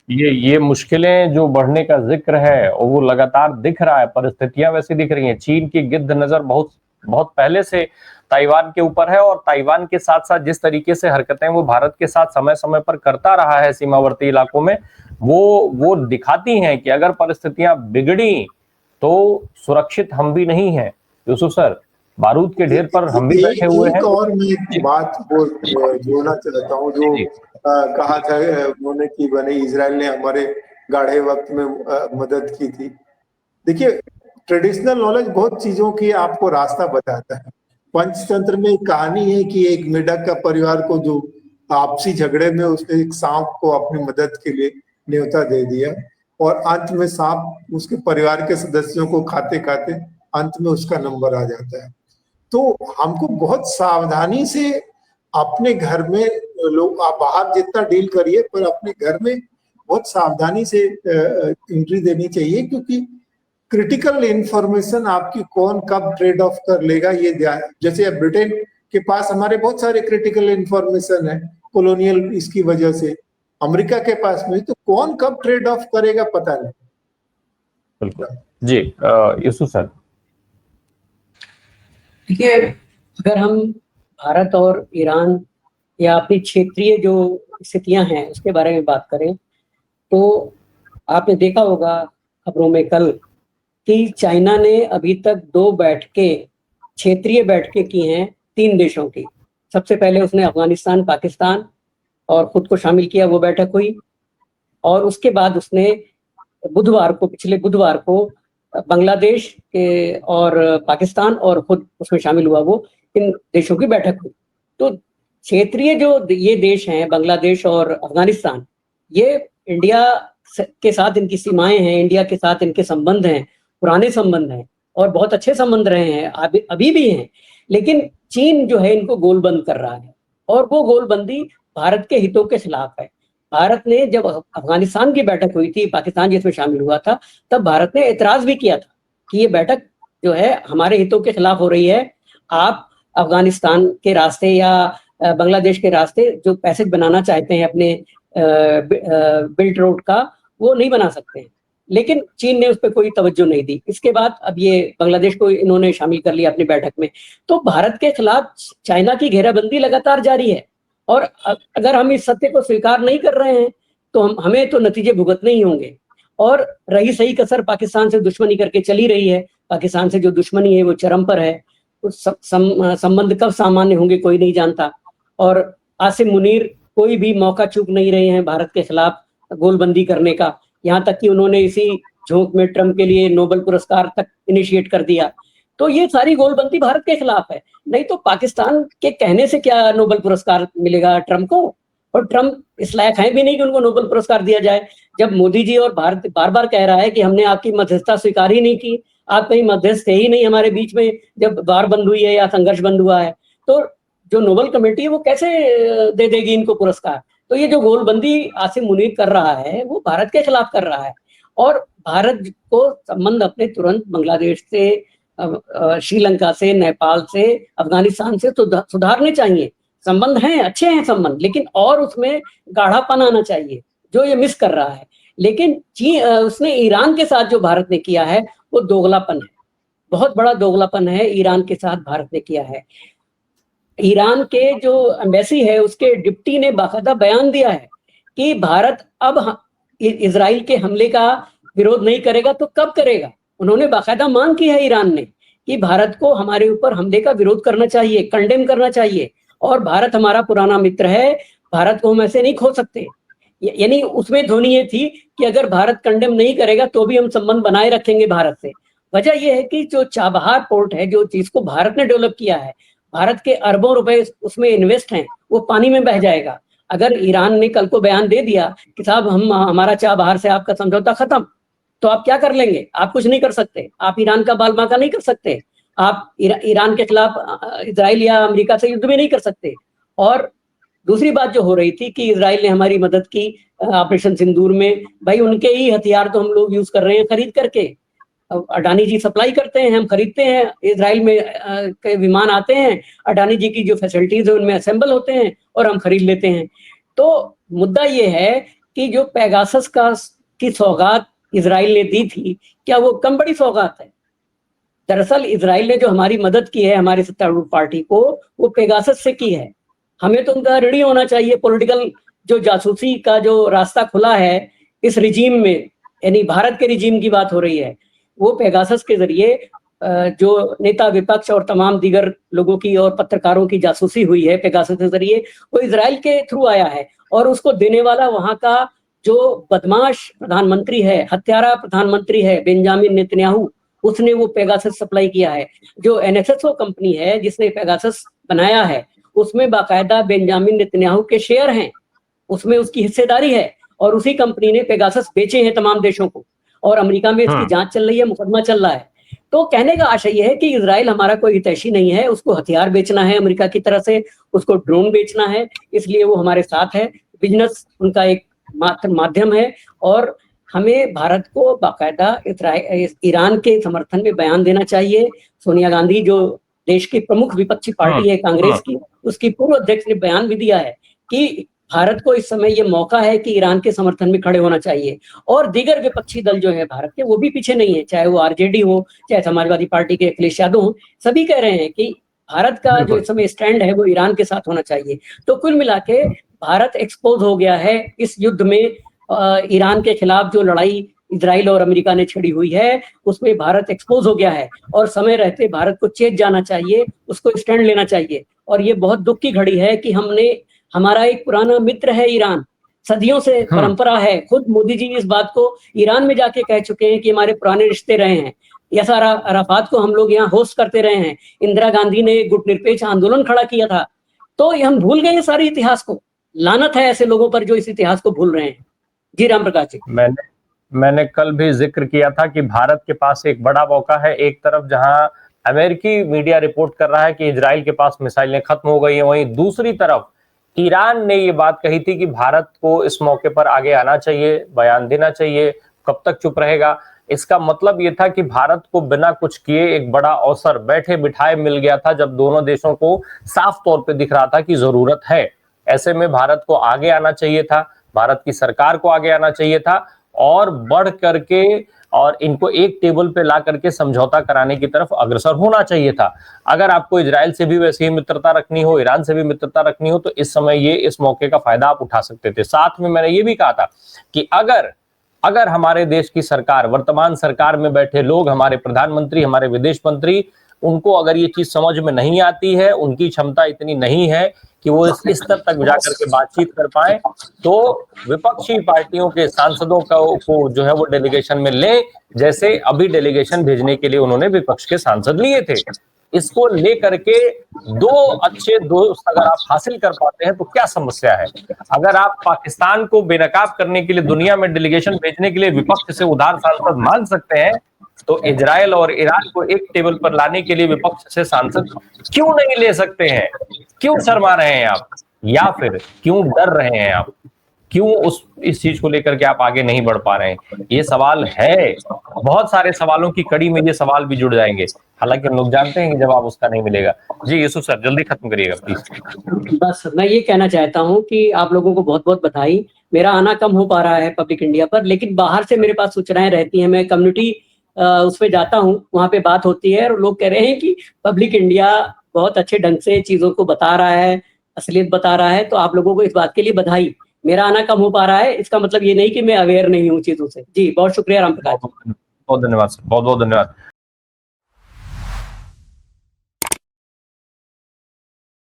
ये मुश्किलें जो बढ़ने का जिक्र है और वो लगातार दिख रहा है, परिस्थितियां वैसी दिख रही हैं। चीन की गिद्ध नजर बहुत बहुत पहले से ताइवान के ऊपर है, और ताइवान के साथ साथ जिस तरीके से हरकतें वो भारत के साथ समय समय पर करता रहा है सीमावर्ती इलाकों में, वो दिखाती हैं कि अगर परिस्थितियां बिगड़ी तो सुरक्षित हम भी नहीं हैं। यूसुफ सर, बारूद के ढेर पर हम भी बैठे हुए हैं। एक और मैं एक बात को जोड़ना चाहता हूँ, जो कहा था उन्होंने कि बने इजराइल ने हमारे गाढ़े वक्त में मदद की थी। देखिए, ट्रेडिशनल नॉलेज बहुत चीजों की आपको रास्ता बताता है। पंचतंत्र में एक कहानी है कि एक मेढक का परिवार को जो आपसी झगड़े में उसने एक सांप को अपनी मदद के लिए न्योता दे दिया, और अंत में सांप उसके परिवार के सदस्यों को खाते खाते अंत में उसका नंबर आ जाता है। तो हमको बहुत सावधानी से अपने घर में, लोग आप बाहर जितना डील करिए पर अपने घर में बहुत सावधानी से एंट्री देनी चाहिए, क्योंकि क्रिटिकल इंफॉर्मेशन आपकी कौन कब ट्रेड ऑफ कर लेगा ये ध्यान। जैसे ब्रिटेन के पास हमारे बहुत सारे क्रिटिकल इंफॉर्मेशन है कॉलोनियल इसकी वजह से, अमेरिका के पास में, तो कौन कब ट्रेड ऑफ करेगा पता नहीं। बिल्कुल जी। यूसुफ सर, देखिए, अगर हम भारत और ईरान या अपनी क्षेत्रीय जो स्थितियां हैं उसके बारे में बात करें, तो आपने देखा होगा खबरों में कल कि चाइना ने अभी तक 2 बैठकें, क्षेत्रीय बैठकें की हैं 3 देशों की। सबसे पहले उसने अफगानिस्तान, पाकिस्तान और खुद को शामिल किया, वो बैठक हुई। और उसके बाद उसने पिछले बुधवार को बांग्लादेश के और पाकिस्तान और खुद उसमें शामिल हुआ, वो इन देशों की बैठक हुई। तो क्षेत्रीय जो ये देश हैं, बांग्लादेश और अफगानिस्तान, ये इंडिया के साथ इनकी सीमाएं हैं, इंडिया के साथ इनके संबंध हैं, पुराने संबंध हैं और बहुत अच्छे संबंध रहे हैं, अभी भी हैं। लेकिन चीन जो है इनको गोलबंद कर रहा है, और वो गोलबंदी भारत के हितों के खिलाफ है। भारत ने जब अफगानिस्तान की बैठक हुई थी, पाकिस्तान जिसमें शामिल हुआ था, तब भारत ने एतराज भी किया था कि ये बैठक जो है हमारे हितों के खिलाफ हो रही है। आप अफगानिस्तान के रास्ते या बांग्लादेश के रास्ते जो पैसेज बनाना चाहते हैं अपने बिल्ट रोड का, वो नहीं बना सकते हैं। लेकिन चीन ने उस पर कोई तवज्जो नहीं दी। इसके बाद अब ये बांग्लादेश को इन्होंने शामिल कर लिया अपनी बैठक में। तो भारत के खिलाफ चाइना की घेराबंदी लगातार जारी है, और अगर हम इस सत्य को स्वीकार नहीं कर रहे हैं तो हमें तो नतीजे भुगतने ही होंगे। और रही सही कसर पाकिस्तान से दुश्मनी करके चली रही है। पाकिस्तान से जो दुश्मनी है वो चरम पर है। उस संबंध कब सामान्य होंगे कोई नहीं जानता। और आसिम मुनीर कोई भी मौका चूक नहीं रहे हैं भारत के खिलाफ गोलबंदी करने का। यहाँ तक कि उन्होंने इसी झोंक में ट्रंप के लिए नोबेल पुरस्कार तक इनिशिएट कर दिया। तो ये सारी गोलबंदी भारत के खिलाफ है। नहीं तो पाकिस्तान के कहने से क्या नोबेल पुरस्कार मिलेगा ट्रंप को? और ट्रंप इस लायक है भी नहीं कि उनको नोबेल पुरस्कार दिया जाए। जब मोदी जी और भारत बार बार कह रहा है कि हमने आपकी मध्यस्थता स्वीकार ही नहीं की, आप कहीं मध्यस्थ थे ही नहीं हमारे बीच में जब वार बंद हुई है या संघर्ष बंद हुआ है, तो जो नोबेल कमेटी है वो कैसे दे देगी इनको पुरस्कार? तो ये जो गोलबंदी आसिम मुनीर कर रहा है वो भारत के खिलाफ कर रहा है। और भारत को संबंध अपने तुरंत बांग्लादेश से, श्रीलंका से, नेपाल से, अफगानिस्तान से तो सुधारने चाहिए। संबंध हैं, अच्छे हैं संबंध, लेकिन और उसमें गाढ़ापन आना चाहिए, जो ये मिस कर रहा है। लेकिन उसने ईरान के साथ जो भारत ने किया है वो दोगलापन है, बहुत बड़ा दोगलापन है ईरान के साथ भारत ने किया है। ईरान के जो एम्बेसी है उसके डिप्टी ने बाकायदा बयान दिया है कि भारत अब इजराइल के हमले का विरोध नहीं करेगा तो कब करेगा। उन्होंने बाकायदा मांग की है ईरान ने कि भारत को हमारे ऊपर हमले का विरोध करना चाहिए, कंडेम करना चाहिए। और भारत हमारा पुराना मित्र है, भारत को हम ऐसे नहीं खो सकते। यानी उसमें ध्वनि ये थी कि अगर भारत कंडेम नहीं करेगा तो भी हम संबंध बनाए रखेंगे भारत से। वजह यह है कि जो चाबहार पोर्ट है, जो चीज को भारत ने डेवलप किया है, भारत के अरबों रुपए उसमें इन्वेस्ट हैं, वो पानी में बह जाएगा। अगर ईरान ने कल को बयान दे दिया कि साहब हम हमारा चाबहार से आपका समझौता खत्म, तो आप क्या कर लेंगे? आप कुछ नहीं कर सकते। आप ईरान का बाल बांका नहीं कर सकते। आप ईरान के खिलाफ इजराइल या अमेरिका से युद्ध भी नहीं कर सकते। और दूसरी बात जो हो रही थी कि इजराइल ने हमारी मदद की ऑपरेशन सिंदूर में, भाई उनके ही हथियार तो हम लोग यूज कर रहे हैं खरीद करके। अडानी जी सप्लाई करते हैं, हम खरीदते हैं। इजराइल में के विमान आते हैं, अडानी जी की जो फैसिलिटीज है उनमें असेंबल होते हैं और हम खरीद लेते हैं। तो मुद्दा ये है कि जो पेगासस की सौगात इजराइल ने दी थी, क्या वो कम बड़ी सौगात है? दरअसल इजराइल ने जो हमारी मदद की है हमारी सत्तारूढ़ पार्टी को, वो पेगासस से की है। हमें तो उनका ऋणी होना चाहिए। पॉलिटिकल जो जासूसी का जो रास्ता खुला है इस रिजीम में, यानी भारत के रिजीम की बात हो रही है, वो पेगासस के जरिए जो नेता विपक्ष और तमाम दीगर लोगों की और पत्रकारों की जासूसी हुई है पेगासस के जरिए, वो इजराइल के थ्रू आया है। और उसको देने वाला वहां का जो बदमाश प्रधानमंत्री है, हत्यारा प्रधानमंत्री है, बेंजामिन नेतन्याहू, उसने वो पेगासस सप्लाई किया है। जो एनएसएसओ कंपनी है जिसने पेगासस बनाया है, उसमें बाकायदा बेंजामिन नेतन्याहू के शेयर हैं, उसमें उसकी हिस्सेदारी है, और उसी कंपनी ने पेगासस बेचे हैं तमाम देशों को, और अमेरिका में इसकी जांच चल रही है, मुकदमा चल रहा है। तो कहने का आशय यह है कि इजराइल हमारा कोई हितैषी नहीं है, उसको हथियार बेचना है अमेरिका की तरह से, उसको ड्रोन बेचना है, इसलिए वो हमारे साथ है। बिजनेस उनका एक मात्र माध्यम है, और हमें भारत को बाकायदा ईरान के समर्थन में बयान देना चाहिए। सोनिया गांधी जो देश की प्रमुख विपक्षी पार्टी है कांग्रेस की, उसकी पूर्व अध्यक्ष ने बयान भी दिया है कि भारत को इस समय ये मौका है कि ईरान के समर्थन में खड़े होना चाहिए। और दीगर विपक्षी दल जो है भारत के, वो भी पीछे नहीं है, चाहे वो आरजेडी हो, चाहे समाजवादी पार्टी के अखिलेश यादव हो, सभी कह रहे हैं कि भारत का जो इस समय स्टैंड है वो ईरान के साथ होना चाहिए। तो कुल मिला के भारत एक्सपोज हो गया है इस युद्ध में। ईरान के खिलाफ जो लड़ाई इजराइल और अमेरिका ने छेड़ी हुई है, उसमें भारत एक्सपोज हो गया है, और समय रहते भारत को चेत जाना चाहिए, उसको स्टैंड लेना चाहिए। और ये बहुत दुख की घड़ी है कि हमारा एक पुराना मित्र है ईरान, सदियों से परंपरा है। खुद मोदी जी इस बात को ईरान में जाके कह चुके हैं कि हमारे पुराने रिश्ते रहे हैं। यासर अराफात को हम लोग यहाँ होस्ट करते रहे हैं, इंदिरा गांधी ने गुटनिरपेक्ष आंदोलन खड़ा किया था। तो ये हम भूल गए हैं सारे इतिहास को। लानत है ऐसे लोगों पर जो इस इतिहास को भूल रहे हैं। जी राम प्रकाश जी। मैंने कल भी जिक्र किया था कि भारत के पास एक बड़ा मौका है। एक तरफ जहां अमेरिकी मीडिया रिपोर्ट कर रहा है कि इजराइल के पास मिसाइलें खत्म हो गई हैं, वहीं दूसरी तरफ ईरान ने ये बात कही थी कि भारत को इस मौके पर आगे आना चाहिए, बयान देना चाहिए। कब तक चुप रहेगा? इसका मतलब ये था कि भारत को बिना कुछ किए एक बड़ा अवसर बैठे बिठाए मिल गया था, जब दोनों देशों को साफ तौर पे दिख रहा था कि जरूरत है। ऐसे में भारत को आगे आना चाहिए था, भारत की सरकार को आगे आना चाहिए था, और बढ़ करके और इनको एक टेबल पे ला करके समझौता कराने की तरफ अग्रसर होना चाहिए था। अगर आपको इजराइल से भी वैसे ही मित्रता रखनी हो, ईरान से भी मित्रता रखनी हो, तो इस समय इस मौके का फायदा आप उठा सकते थे। साथ में मैंने ये भी कहा था कि अगर हमारे देश की सरकार, वर्तमान सरकार में बैठे लोग, हमारे प्रधानमंत्री, हमारे विदेश मंत्री, उनको अगर ये चीज समझ में नहीं आती है, उनकी क्षमता इतनी नहीं है कि वो इस स्तर तक जाकर के बातचीत कर पाए, तो विपक्षी पार्टियों के सांसदों को जो है वो डेलीगेशन में ले, जैसे अभी डेलीगेशन भेजने के लिए उन्होंने विपक्ष के सांसद लिए थे। इसको लेकर के दो अच्छे दोस्त अगर आप हासिल कर पाते हैं तो क्या समस्या है? अगर आप पाकिस्तान को बेनकाब करने के लिए दुनिया में डेलीगेशन भेजने के लिए विपक्ष से उधार सांसद मांग सकते हैं, तो इजराइल और ईरान को एक टेबल पर लाने के लिए विपक्ष से सांसद क्यों नहीं ले सकते हैं? क्यों शर्मा रहे हैं आप, या फिर क्यों डर रहे हैं आप? क्यों इस चीज को लेकर के आप आगे नहीं बढ़ पा रहे हैं? ये सवाल है। बहुत सारे सवालों की कड़ी में ये सवाल भी जुड़ जाएंगे, हालांकि हम लोग जानते हैं कि जवाब उसका नहीं मिलेगा। जी यूसुफ सर, जल्दी खत्म करिएगा प्लीज। बस मैं ये कहना चाहता हूँ कि आप लोगों को बहुत बहुत बधाई। मेरा आना कम हो पा रहा है पब्लिक इंडिया पर, लेकिन बाहर से मेरे पास सूचनाएं रहती हैं। मैं कम्युनिटी उसमें जाता हूँ, वहां पे बात होती है, और लोग कह रहे हैं कि पब्लिक इंडिया बहुत अच्छे ढंग से चीजों को बता रहा है, असलियत बता रहा है। तो आप लोगों को इस बात के लिए बधाई। मेरा आना कम हो पा रहा है, इसका मतलब ये नहीं कि मैं अवेयर नहीं हूँ चीजों से। जी बहुत शुक्रिया राम प्रकाश। बहुत धन्यवाद सर, बहुत बहुत धन्यवाद।